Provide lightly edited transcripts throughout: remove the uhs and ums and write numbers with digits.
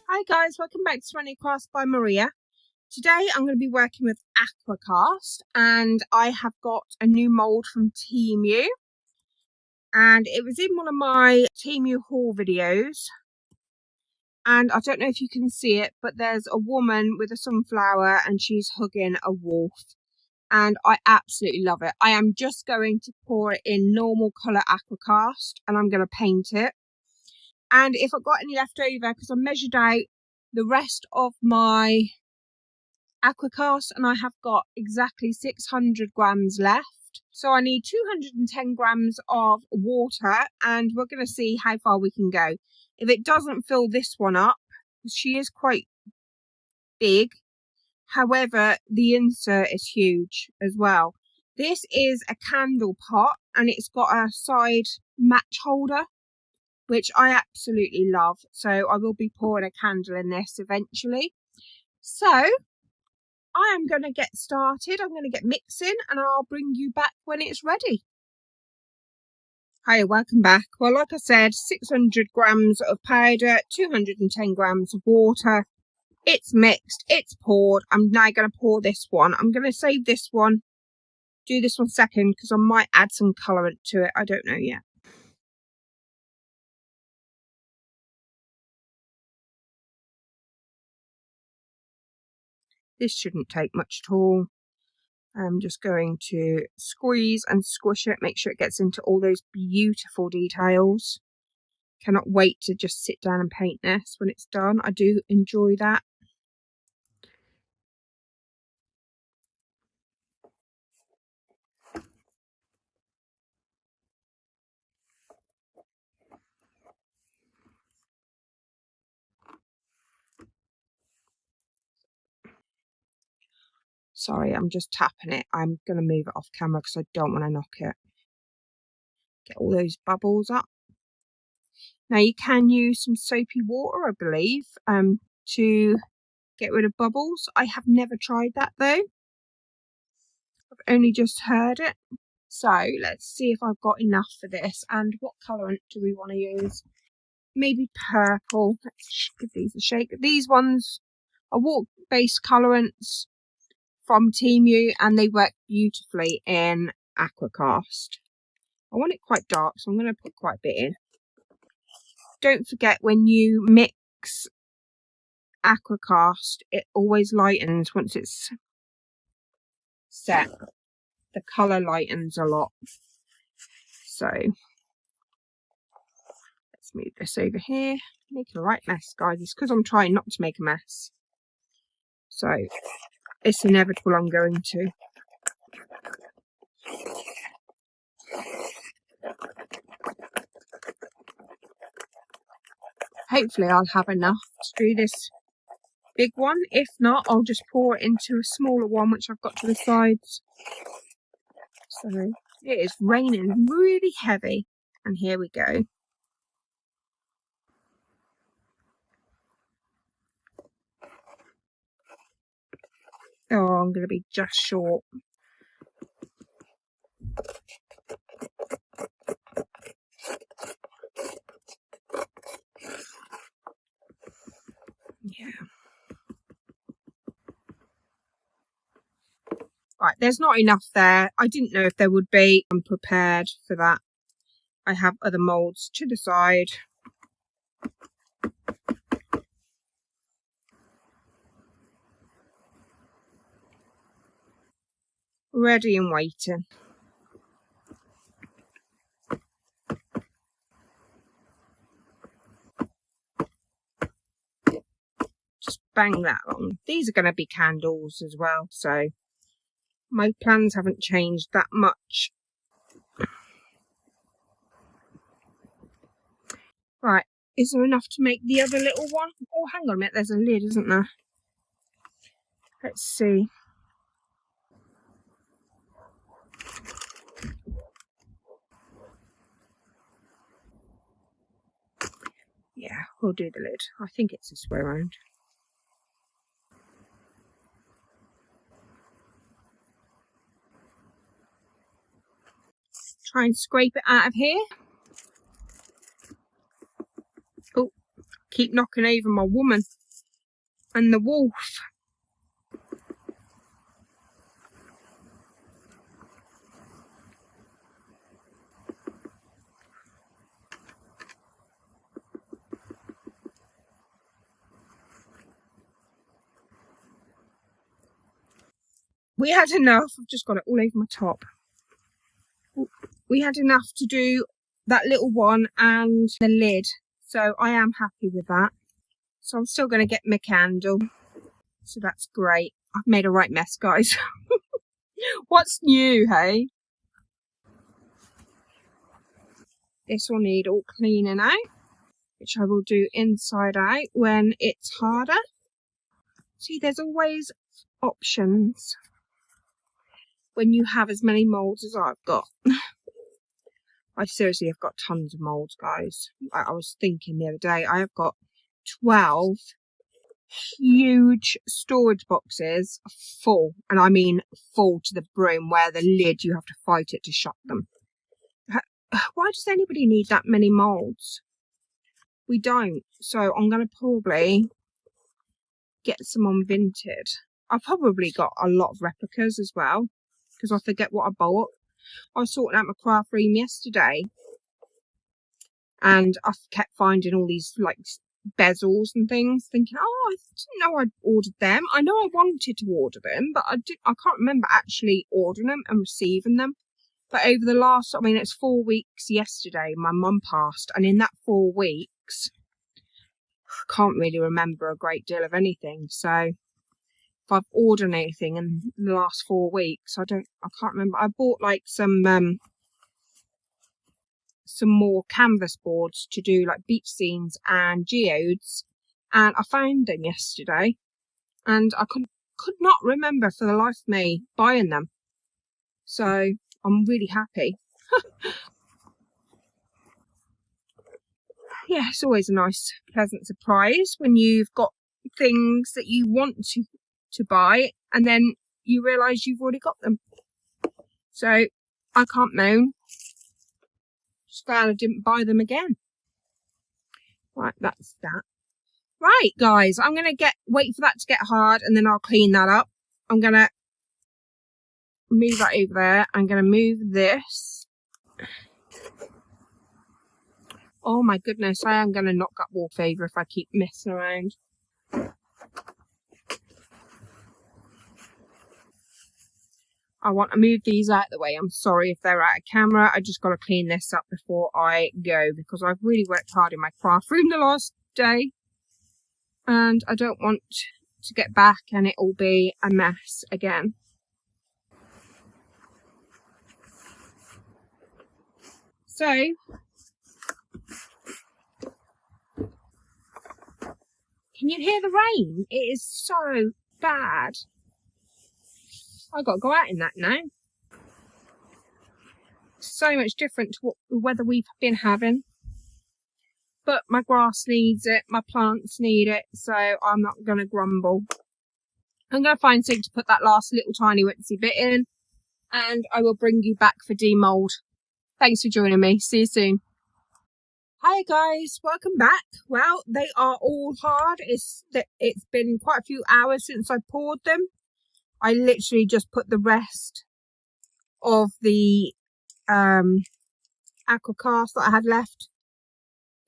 Hi guys, welcome back to Serenity Crafts by Maria. Today I'm going to be working with Aquacast, and I have got a new mould from Temu, and it was in one of my Temu haul videos, and I don't know if you can see it, but there's a woman with a sunflower and she's hugging a wolf, and I absolutely love it. I am just going to pour it in normal colour Aquacast and I'm going to paint it. And if I've got any left over, because I measured out the rest of my Aquacast and I have got exactly 600 grams left. So I need 210 grams of water, and we're going to see how far we can go. If it doesn't fill this one up, she is quite big. However, the insert is huge as well. This is a candle pot and it's got a side match holder, which I absolutely love. So I will be pouring a candle in this eventually. So I am going to get started. I'm going to get mixing and I'll bring you back when it's ready. Hi, welcome back. Well, like I said, 600 grams of powder, 210 grams of water. It's mixed, it's poured. I'm now going to pour this one. I'm going to save this one, do this one second, because I might add some colourant to it. I don't know yet. This shouldn't take much at all. I'm just going to squeeze and squish it, make sure it gets into all those beautiful details. Cannot wait to just sit down and paint this when it's done. I do enjoy that. Sorry, I'm just tapping it. I'm going to move it off camera because I don't want to knock it. Get all those bubbles up. Now you can use some soapy water, I believe, to get rid of bubbles. I have never tried that though. I've only just heard it. So let's see if I've got enough for this. And what colourant do we want to use? Maybe purple. Let's give these a shake. These ones are water-based colourants from Temu and they work beautifully in Aquacast. I want it quite dark, so I'm going to put quite a bit in. Don't forget, when you mix Aquacast, it always lightens once it's set. The colour lightens a lot. So let's move this over here. Making a right mess, guys. It's because I'm trying not to make a mess. So it's inevitable I'm going to. Hopefully I'll have enough to do this big one. If not, I'll just pour it into a smaller one which I've got to the sides. So it is raining really heavy, and here we go. Oh, I'm going to be just short. Yeah. Right, there's not enough there. I didn't know if there would be. I'm prepared for that. I have other moulds to the side. Ready and waiting. Just bang that on. These are going to be candles as well, so my plans haven't changed that much. Right, is there enough to make the other little one? Oh, hang on a minute, there's a lid, isn't there? Let's see. Yeah, we'll do the lid. I think it's this way around. Try and scrape it out of here. Oh, keep knocking over my woman and the wolf. We had enough. I've just got it all over my top. We had enough to do that little one and the lid, so I am happy with that. So I'm still going to get my candle, so that's great. I've made a right mess, guys. What's new, hey? This will need all cleaning out, which I will do inside out when it's harder. See, there's always options when you have as many moulds as I've got. I seriously have got tons of moulds, guys. I was thinking the other day, I have got 12 huge storage boxes full, and I mean full to the brim, where the lid, you have to fight it to shut them. Why does anybody need that many moulds? We don't. So I'm going to probably get some on Vinted. I've probably got a lot of replicas as well, because I forget what I bought. I was sorting out my craft room yesterday, and I kept finding all these like bezels and things, thinking, oh, I didn't know I'd ordered them. I know I wanted to order them, but I can't remember actually ordering them and receiving them. But over the last, I mean, it's 4 weeks yesterday, my mum passed, and in that 4 weeks, I can't really remember a great deal of anything. So if I've ordered anything in the last 4 weeks, I can't remember. I bought like some more canvas boards to do like beach scenes and geodes, and I found them yesterday, and I could not remember for the life of me buying them. So I'm really happy. Yeah, it's always a nice, pleasant surprise when you've got things that you want to buy, and then you realise you've already got them. So I can't moan. Just glad I didn't buy them again. Right, that's that. Right, guys, I'm going to wait for that to get hard, and then I'll clean that up. I'm going to move that over there. I'm going to move this. Oh my goodness, I am going to knock up wallpaper if I keep messing around. I want to move these out of the way. I'm sorry if they're out of camera. I just got to clean this up before I go, because I've really worked hard in my craft room the last day, and I don't want to get back and it will be a mess again. So can you hear the rain? It is so bad. I've got to go out in that now. So much different to what the weather we've been having. But my grass needs it, my plants need it, so I'm not going to grumble. I'm going to find something to put that last little tiny witsy bit in, and I will bring you back for demold. Thanks for joining me. See you soon. Hi guys, welcome back. Well, they are all hard. It's been quite a few hours since I poured them. I literally just put the rest of the aqua cast that I had left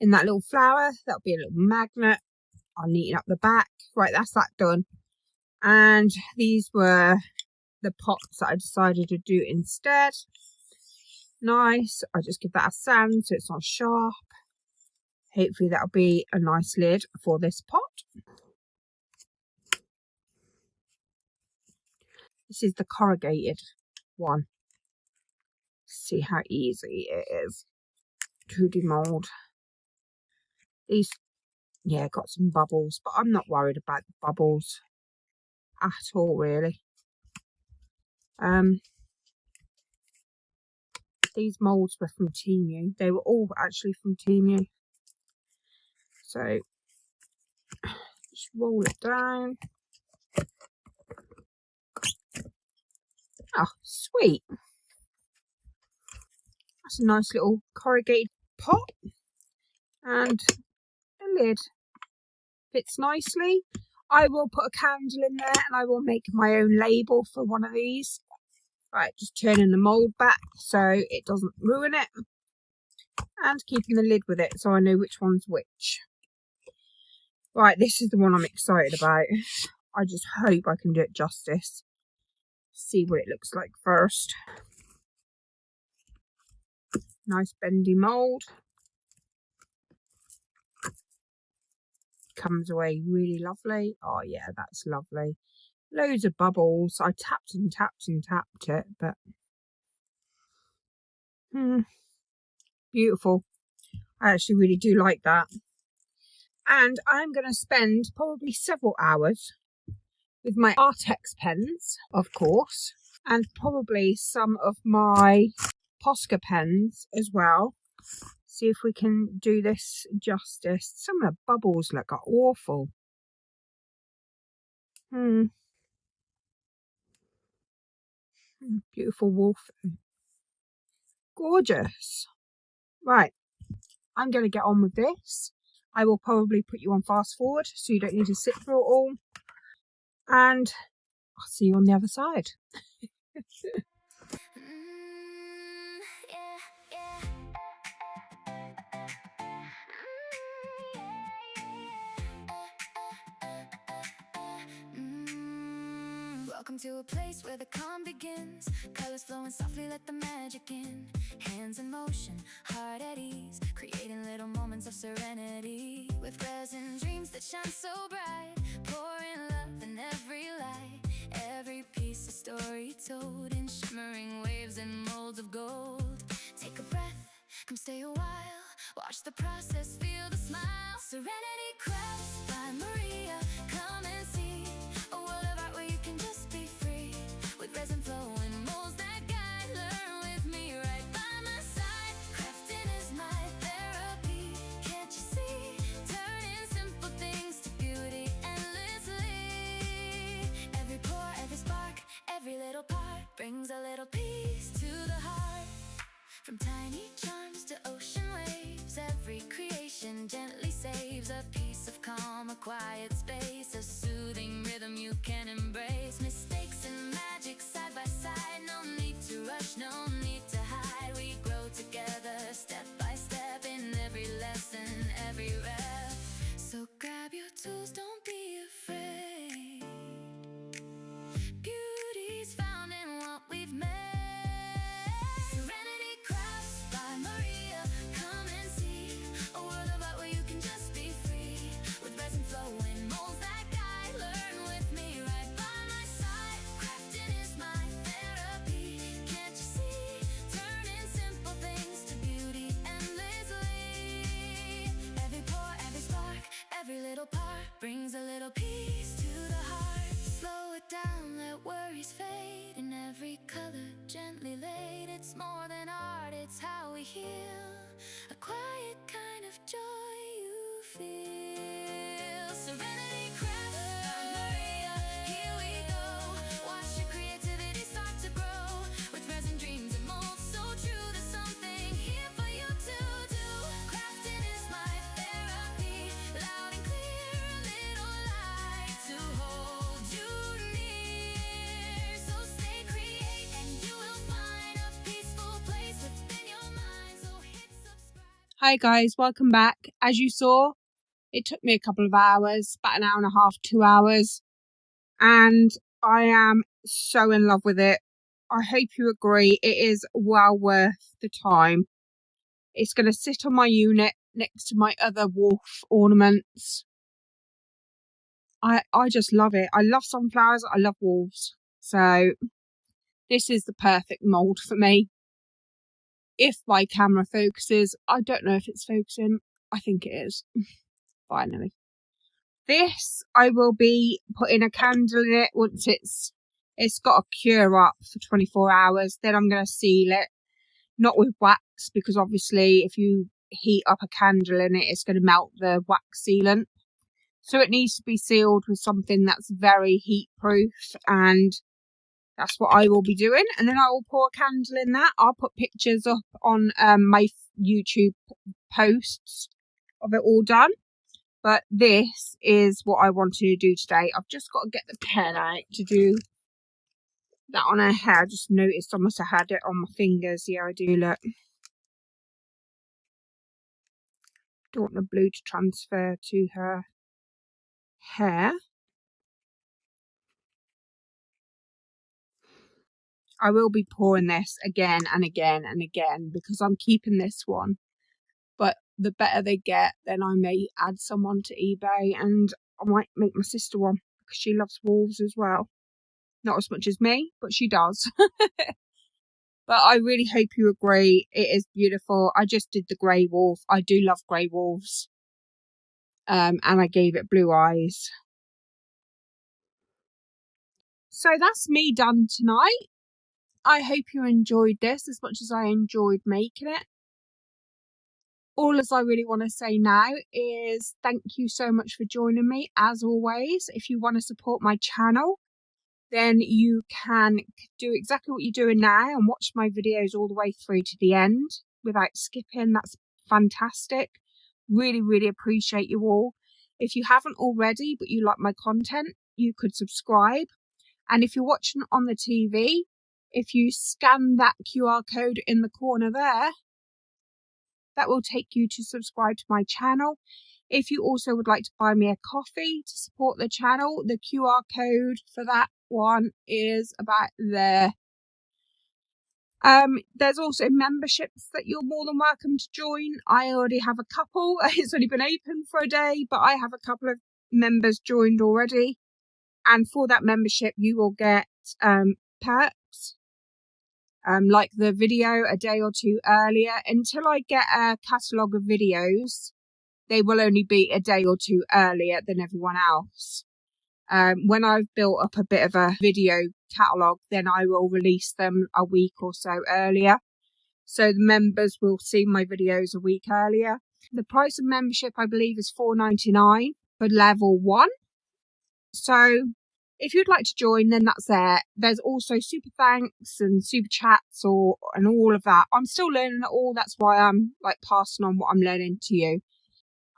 in that little flower. That'll be a little magnet. I'll neaten up the back. Right, that's that done. And these were the pots that I decided to do instead. Nice. I just give that a sand so it's not sharp. Hopefully that'll be a nice lid for this pot. This is the corrugated one. See how easy it is to demold. These, yeah, got some bubbles, but I'm not worried about the bubbles at all, really. These moulds were from Temu. They were all actually from Temu. So just roll it down. Oh, sweet. That's a nice little corrugated pot, and the lid fits nicely. I will put a candle in there and I will make my own label for one of these. Right, just turning the mould back so it doesn't ruin it, and keeping the lid with it so I know which one's which. Right, this is the one I'm excited about. I just hope I can do it justice. See what it looks like first. Nice bendy mould. Comes away really lovely. Oh yeah, that's lovely. Loads of bubbles. I tapped and tapped and tapped it, but beautiful. I actually really do like that. And I'm going to spend probably several hours with my Artex pens, of course, and probably some of my Posca pens as well. See if we can do this justice. Some of the bubbles look awful. Beautiful wolf. Gorgeous. Right, I'm going to get on with this. I will probably put you on fast forward so you don't need to sit through it all. And I'll see you on the other side. Welcome to a place where the calm begins. Colors flowing softly, let the magic in. Hands in motion, heart at ease, creating little moments of serenity. With resin dreams that shine so bright, pouring love in every light. Every piece a story told in shimmering waves and molds of gold. Take a breath, come stay a while. Watch the process, feel the smile. Serenity Crafts by Maria. Come and see a world of art where you can just be free. With resin flowing molds that guide. Learn with me right by my side. Crafting is my therapy. Can't you see? Turning simple things to beauty endlessly. Every pore, every spark, every little part brings a little peace to the heart. From tiny charms to ocean waves, every creation gently saves a piece of calm, a quiet space, a soothing rhythm you can embrace. Mistakes and magic side by side, no need to rush, no need to hide. We grow together step by step in every lesson, every rep. So grab your tools, don't be afraid. Beauty's found in what we've made. Every little part brings a little peace to the heart. Slow it down, let worries fade. In every color gently laid. It's more than art, it's how we heal. A quiet kind of joy you feel. Serenity Crafts by Maria. Here we go. Watch your creativity start to grow. With resin dreams and molds so true. There's something here for you to do. Crafting is my therapy. Loud and clear, a little light to hold you near. So stay create and you will find a peaceful place within your mind. So hit subscribe. Hi guys, welcome back. As you saw, it took me a couple of hours, about an hour and a half, 2 hours, and I am so in love with it. I hope you agree. It is well worth the time. It's going to sit on my unit next to my other wolf ornaments. I just love it. I love sunflowers. I love wolves. So this is the perfect mould for me. If my camera focuses, I don't know if it's focusing. I think it is. Finally. This, I will be putting a candle in it once it's got a cure up for 24 hours. Then I'm going to seal it. Not with wax, because obviously if you heat up a candle in it, it's going to melt the wax sealant. So it needs to be sealed with something that's very heat proof and that's what I will be doing. And then I will pour a candle in that. I'll put pictures up on my YouTube posts of it all done. But this is what I want to do today. I've just got to get the pen out to do that on her hair. I just noticed I must have had it on my fingers. Yeah, I do, look. Don't want the blue to transfer to her hair. I will be pouring this again and again and again because I'm keeping this one. But the better they get, then I may add some onto eBay, and I might make my sister one because she loves wolves as well. Not as much as me, but she does. But I really hope you agree. It is beautiful. I just did the grey wolf. I do love grey wolves. And I gave it blue eyes. So that's me done tonight. I hope you enjoyed this as much as I enjoyed making it. All as I really want to say now is thank you so much for joining me. As always, if you want to support my channel, then you can do exactly what you're doing now and watch my videos all the way through to the end without skipping. That's fantastic. Really, really appreciate you all. If you haven't already, but you like my content, you could subscribe. And if you're watching on the TV, if you scan that QR code in the corner there, that will take you to subscribe to my channel. If you also would like to buy me a coffee to support the channel, the QR code for that one is about there. There's also memberships that you're more than welcome to join. I already have a couple. It's only been open for a day, but I have a couple of members joined already. And for that membership, you will get perks. Like the video a day or two earlier. Until I get a catalogue of videos, they will only be a day or two earlier than everyone else. When I've built up a bit of a video catalogue, then I will release them a week or so earlier. So the members will see my videos a week earlier. The price of membership, I believe, is $4.99 for level 1. So if you'd like to join, then that's there. There's also super thanks and super chats and all of that. I'm still learning it all. That's why I'm like passing on what I'm learning to you.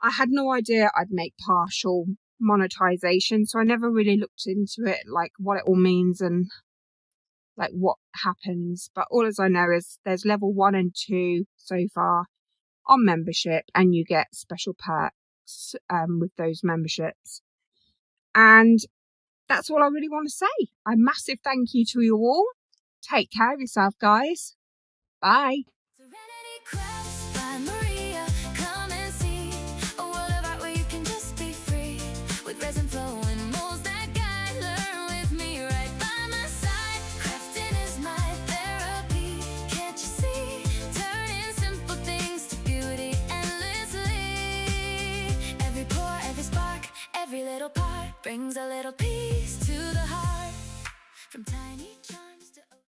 I had no idea I'd make partial monetization, so I never really looked into it, like what it all means and like what happens. But all as I know is there's level 1 and 2 so far on membership, and you get special perks with those memberships. And that's all I really want to say. A massive thank you to you all. Take care of yourself, guys. Bye. Serenity Crafts by Maria. Come and see a world of art where you can just be free. With resin flowing molds that guide. Learn with me right by my side. Crafting is my therapy. Can't you see? Turning simple things to beauty endlessly. Every pore, every spark, every little part brings a little peace to the heart. From tiny charms